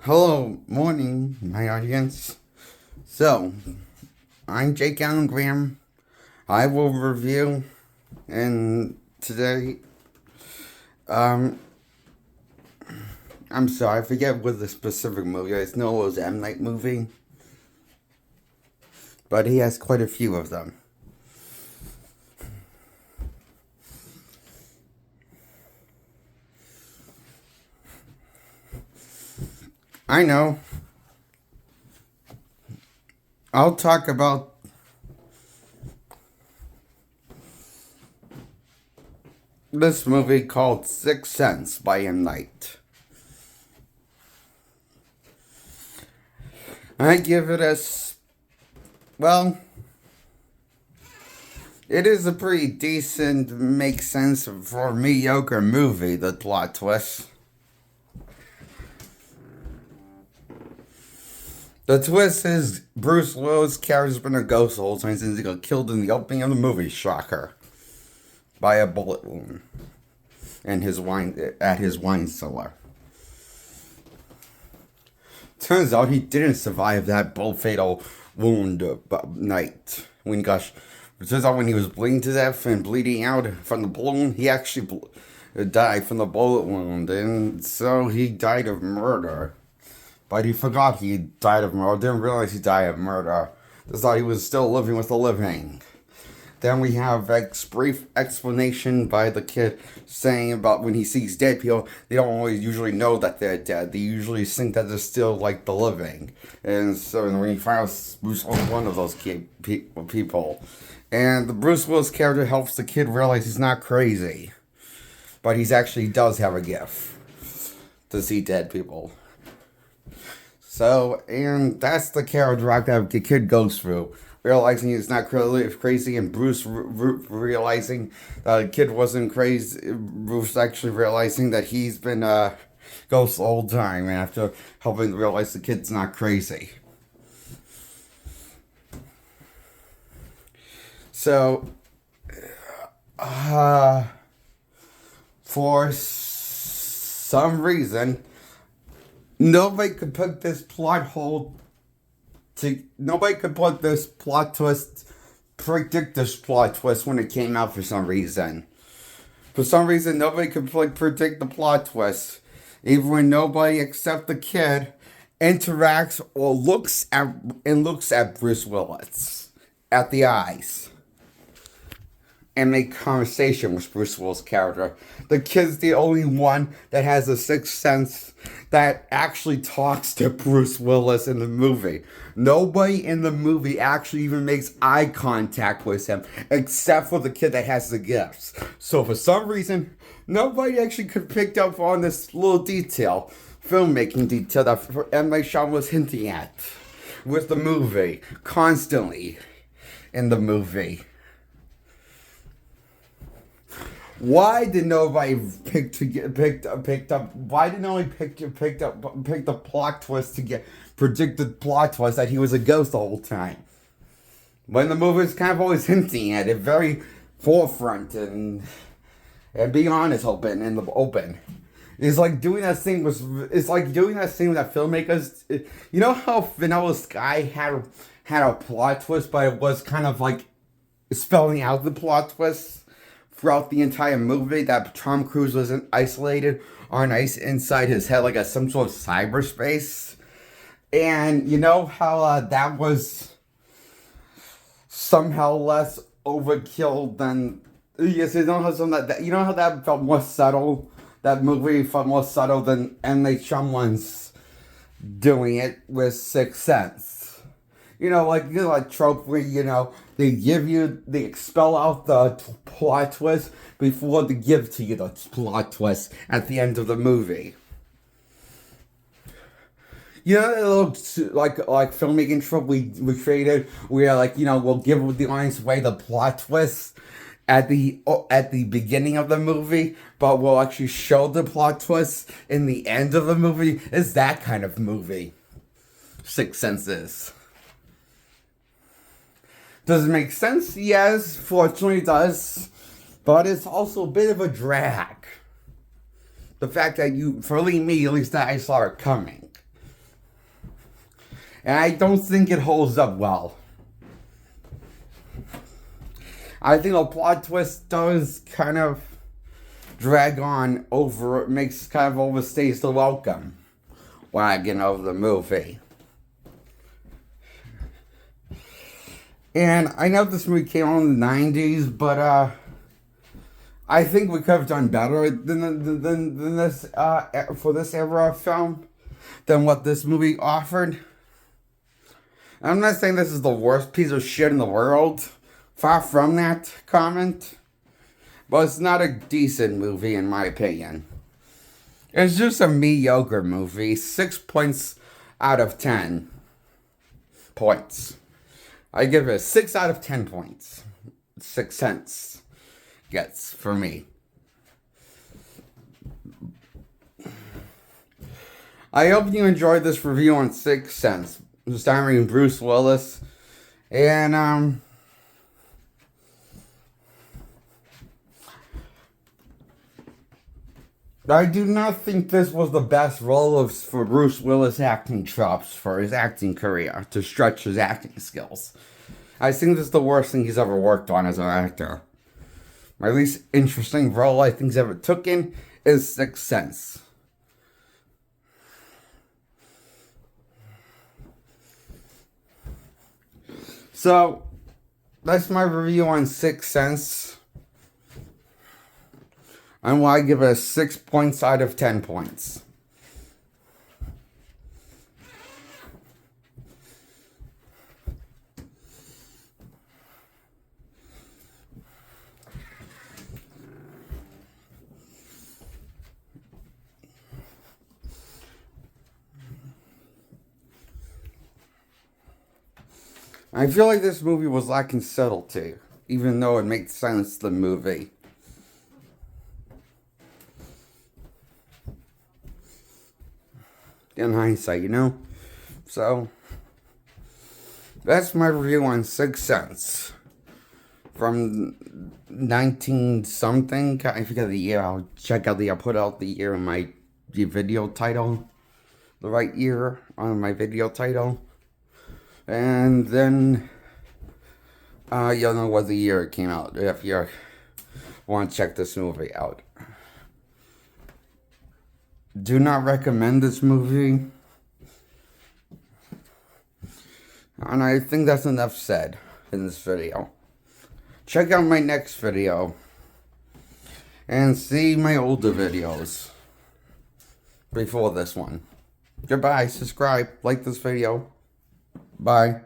Hello, morning, my audience. So, I'm Jake Allen Graham. I will review, and today, um, I'm sorry, I forget what the specific movie is. No, it was M. Night movie, but he has quite a few of them. I know. I'll talk about this movie called Sixth Sense by M. Night. I give it well, it is a pretty decent, makes sense for a mediocre movie, the plot twist. The twist is Bruce Willis' character's been a ghost the whole time since he got killed in the opening of the movie, shocker, by a bullet wound in his wine cellar. Turns out he didn't survive that fatal wound night. Turns out when he was bleeding to death and bleeding out from the balloon, he actually died from the bullet wound, and so he died of murder. But he forgot he died of murder. Didn't realize he died of murder. Just thought he was still living with the living. Then we have a brief explanation by the kid saying about when he sees dead people, they don't always usually know that they're dead. They usually think that they're still like the living. And so when he finds Bruce Willis one of those people. And the Bruce Willis character helps the kid realize he's not crazy. But he actually does have a gift to see dead people. So, and that's the character arc that the kid goes through. Realizing he's not crazy, and Bruce realizing that the kid wasn't crazy. Bruce actually realizing that he's been a ghost the whole time, and after helping realize the kid's not crazy. So, for some reason, nobody could put this predict this plot twist when it came out for some reason. For some reason, nobody could predict the plot twist. Even when nobody except the kid interacts or looks at Bruce Willis at the eyes and make conversation with Bruce Willis' character. The kid's the only one that has a sixth sense that actually talks to Bruce Willis in the movie. Nobody in the movie actually even makes eye contact with him, except for the kid that has the gifts. So for some reason, nobody actually could pick up on this little detail, filmmaking detail that M. Night Shyamalan was hinting at with the movie, constantly in the movie. Why did nobody pick up? Why did nobody pick the plot twist to predict the plot twist that he was a ghost the whole time? When the movie is kind of always hinting at it, very forefront and be honest, in the open. It's like doing that thing with that filmmakers. You know how Vanilla Sky had a plot twist, but it was kind of like spelling out the plot twist throughout the entire movie, that Tom Cruise wasn't isolated on ice inside his head like some sort of cyberspace. And you know how that was somehow less overkill than... Yes, you know how that felt more subtle? That movie felt more subtle than M. Night Shyamalan's doing it with Sixth Sense. Like trope where, they expel out the plot twist before they give to you the plot twist at the end of the movie. It looks like filmmaking trope we created where, we'll give the audience away the plot twist at the beginning of the movie, but we'll actually show the plot twist in the end of the movie. It's that kind of movie Sixth Sense is. Does it make sense? Yes, fortunately it does. But it's also a bit of a drag. The fact that for me, at least, that I saw it coming. And I don't think it holds up well. I think the plot twist does kind of drag on over, makes kind of overstays the welcome wagon of the movie. And I know this movie came out in the 90s, but I think we could have done better than this for this era of film than what this movie offered. I'm not saying this is the worst piece of shit in the world. Far from that comment. But it's not a decent movie in my opinion. It's just a mediocre movie. 6 points out of 10 points. I give it 6 out of 10 points. 6 cents gets for me. I hope you enjoyed this review on 6 Cents, starring Bruce Willis. And I do not think this was the best role for Bruce Willis' acting chops for his acting career, to stretch his acting skills. I think this is the worst thing he's ever worked on as an actor. My least interesting role I think he's ever taken is 6 Cents. So, that's my review on 6 Cents. And I give it 6 points out of 10 points. I feel like this movie was lacking subtlety, even though it makes sense the movie. In hindsight, you know? So, that's my review on 6 Cents. From 19-something, I forget the year, I'll put out the year in my video title. The right year on my video title. And then, you'll know what the year it came out, if you want to check this movie out. Do not recommend this movie. And I think that's enough said in this video. Check out my next video. And see my older videos. Before this one. Goodbye, subscribe, like this video. Bye.